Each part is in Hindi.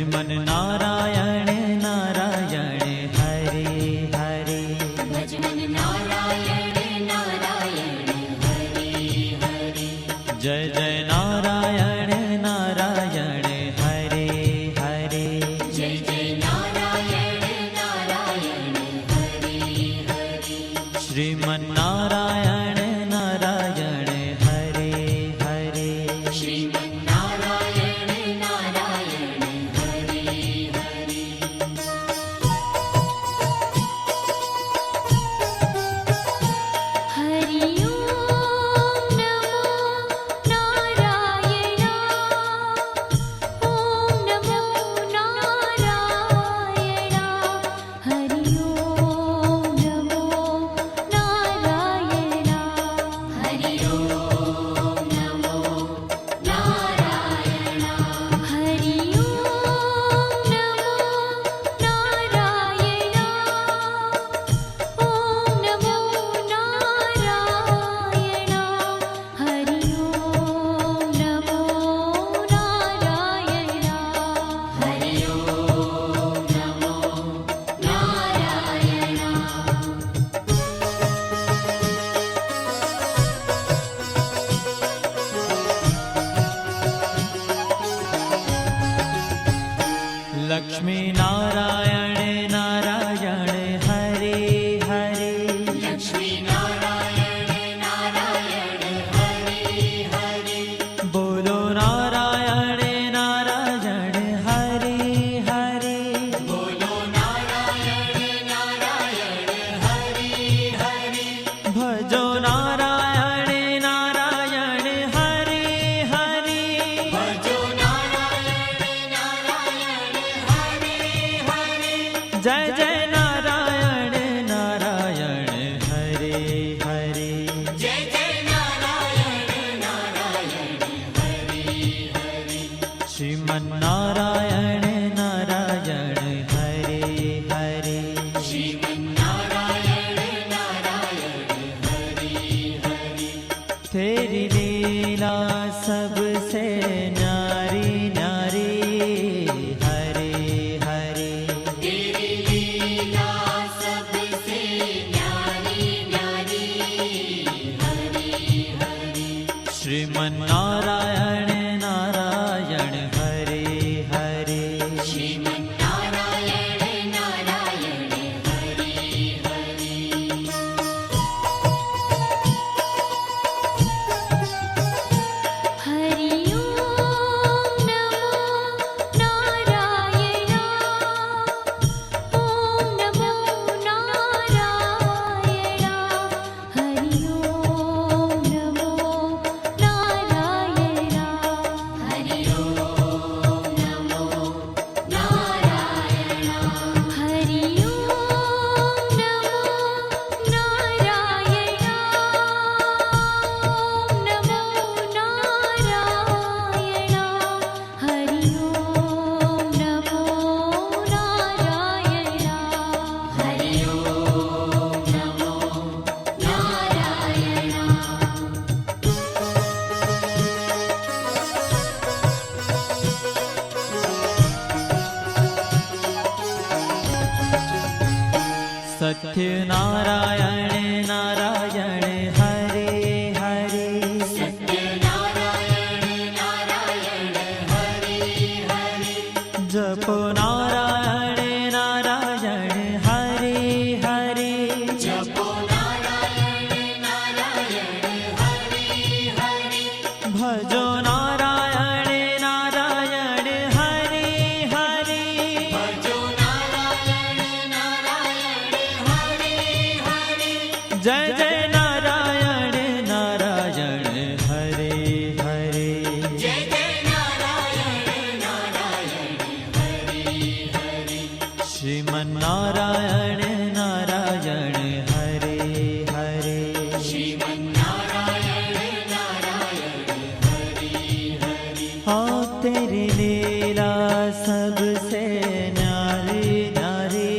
भजमन नारायण नारायण हरे हरे। भजमन नारायण नारायण हरे हरे। जय जय नारायण नारायण हरे हरे। जय जय नारायण नारायण हरे हरे। श्रीमन नारायण नारायण हरे हरे। श्रीमन नारायण नारायण हरे हरे। हरि ओम नमो नारायण। ओम नमो नारायण। हरि ओम नमो नारायण। हरि ओम नमो नारायण। हरि ओम नमो नारायण। ओम नमो नारायण। हरि ओम नमो नारायण। हरि ओम नमो नारायण। लक्ष्मी नारायण नारायण हरे हरे। लक्ष्मी नारायण नारायण हरे हरे। बोलो नारायण नारायण हरे हरे। बोलो नारायण नारायण हरे हरे। भजो नारायण नारायण हरे हरे। भजो नारायण नारायण हरे हरे। जय जय नारायण नारायण हरे हरे। जय जय नारायण नारायण हरे हरे। श्रीमन नारायण नारायण हरे हरे। श्रीमन नारायण नारायण हरे हरे। तेरी लीला सबसे न्यारी न्यारी हरे हरे। तेरी लीला सबसे न्यारी न्यारी हरे हरे। श्रीमन नारायण नारायण हरे हरे। श्रीमन नारायण नारायण हरे हरे। हरि ओम नमो नारायण। ओम नमो नारायण। हरि ओम नमो नारायण। हरि ओम नमो नारायण। हरि ओम नमो नारायण। ओम नमो नारायण। हरि ओम नमो नारायण। हरि ओम नमो सत्य नारायण नारायण हरे हरे। सत्य नारायण नारायण हरे हरे। जपो नारायण नारायण हरे हरे। जपो नारायण नारायण हरे हरे। भजो नारायण नारायण हरे हरे। भजो नारायण नारायण हरे हरे। जय जय नारायण नारायण हरे हरे। जय जय नारायण नारायण हरे हरे। श्रीमन नारायण नारायण हरे हरे। श्रीमन नारायण नारायण हरे हरे। हाँ तेरी लीला सबसे न्यारी न्यारी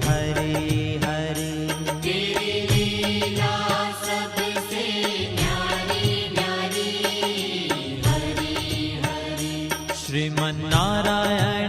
हरे हरे। तेरी लीला सबसे न्यारी न्यारी हरे हरे। श्रीमन नारायण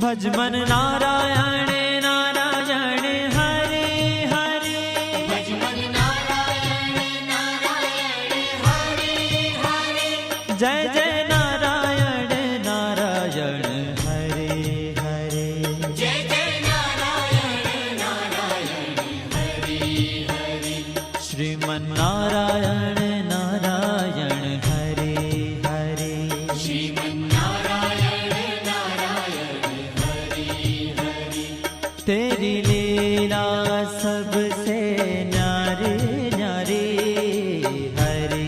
ભજમન નારાયણ નારાયણ હરે હરે ભજમન નારાયણ નારાયણ હરે હરે જય જય નારાયણ નારાયણ હરે હરે જય જય નારાયણ નારાયણ હરે હરે શ્રીમન નારાયણ નારાયણ હરે હરે શ્રીમન નારાયણ નારાયણ હરે હરે तेरी लीला सबसे न्यारी न्यारी हरे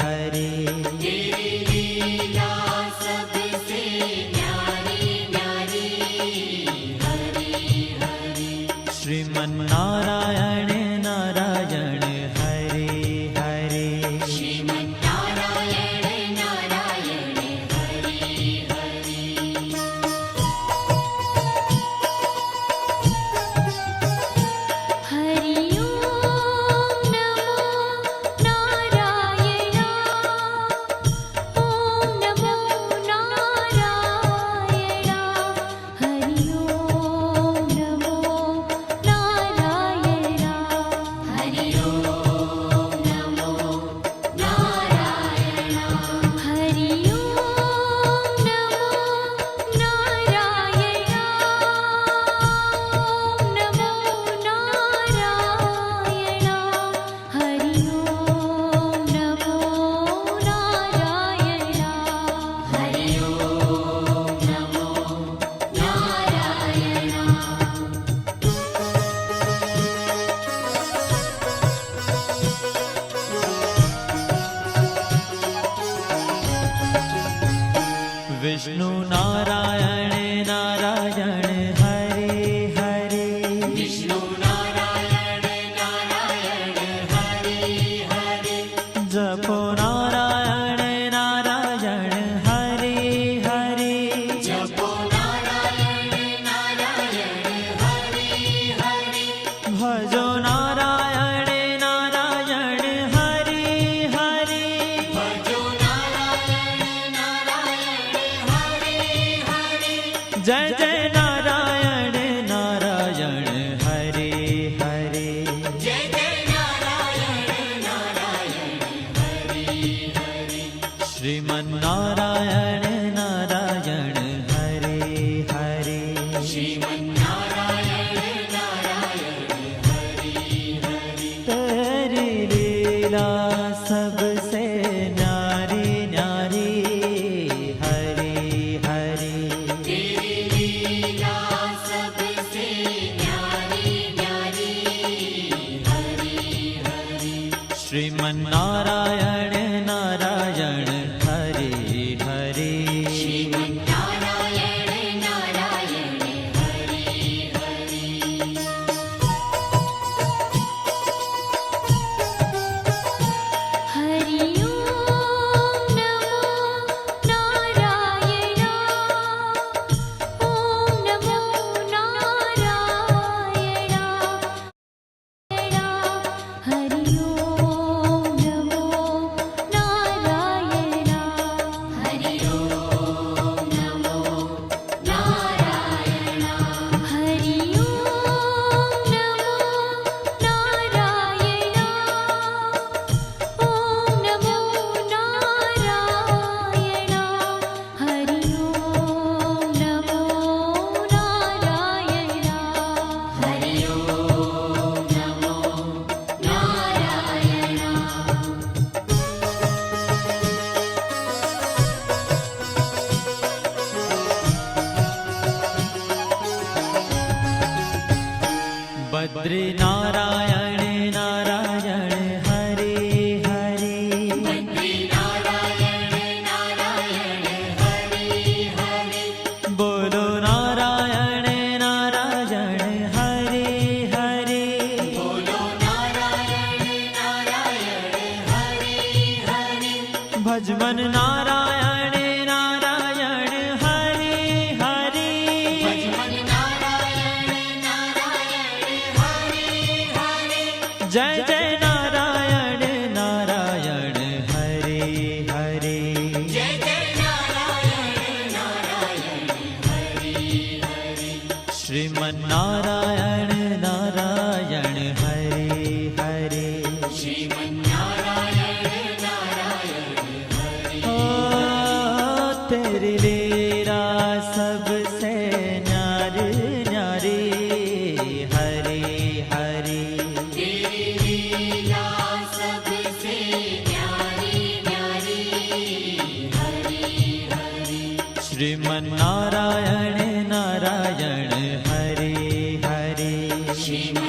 हरे तेरी लीला सबसे न्यारी न्यारी हरे हरे श्रीमन नारायण नारायण हरे हरे श्रीमन नारायण नारायण हरे हरे हरि ओम नमो नारायण ओम नमो नारायण हरि ओम नमो नारायण हरि ओम नमो नारायण हरि ओम नमो नारायण ओम नमो नारायण हरि ओम नमो नारायण हरि ओम नमो नारायण विष्णु नारायण नारायण हरे हरे विष्णु नारायण नारायण हरे हरे जपो नारायण नारायण हरे हरे जपो नारायण नारायण हरे हरे भजो नारायण नारायण हरे हरे भजो नारायण नारायण हरे हरे जय जय नारायण नारायण हरे हरे जय जय नारायण नारायण हरे हरे श्रीमन नारायण नारायण हरे हरे श्रीमन नारायण नारायण हरे हरे तेरी लीला सबसे न्यारी न्यारी हरे हरे तेरी लीला सबसे न्यारी न्यारी हरे हरे श्रीमन नारायण नारायण हरे हरे श्रीमन नारायण नारायण हरे हरे हरि ओम नमो नारायण ओम नमो नारायण हरि ओम नमो नारायण हरि ओम नमो नारायण हरि ओम नमो नारायण ओम नमो नारायण हरि ओम नमो नारायण हरि ओम नमो नारायण बद्री नारायण नारायण हरे हरे बद्री नारायण नारायण हरे हरे बोलो नारायण नारायण हरे हरे बोलो नारायण नारायण हरे हरे भजमन नारायण नारायण हरे हरे भजमन नारायण नारायण हरे श्रीमन्नारायण नारायण हरे हरे श्रीमन्नारायण नारायण हरि ओ तेरी लीला सबसे न्यारी न्यारी हरे हरे तेरी लीला सबसे न्यारी न्यारी हरि हरि श्रीमन्नारायण नारायण हरे हरे श्रीमन्नारायण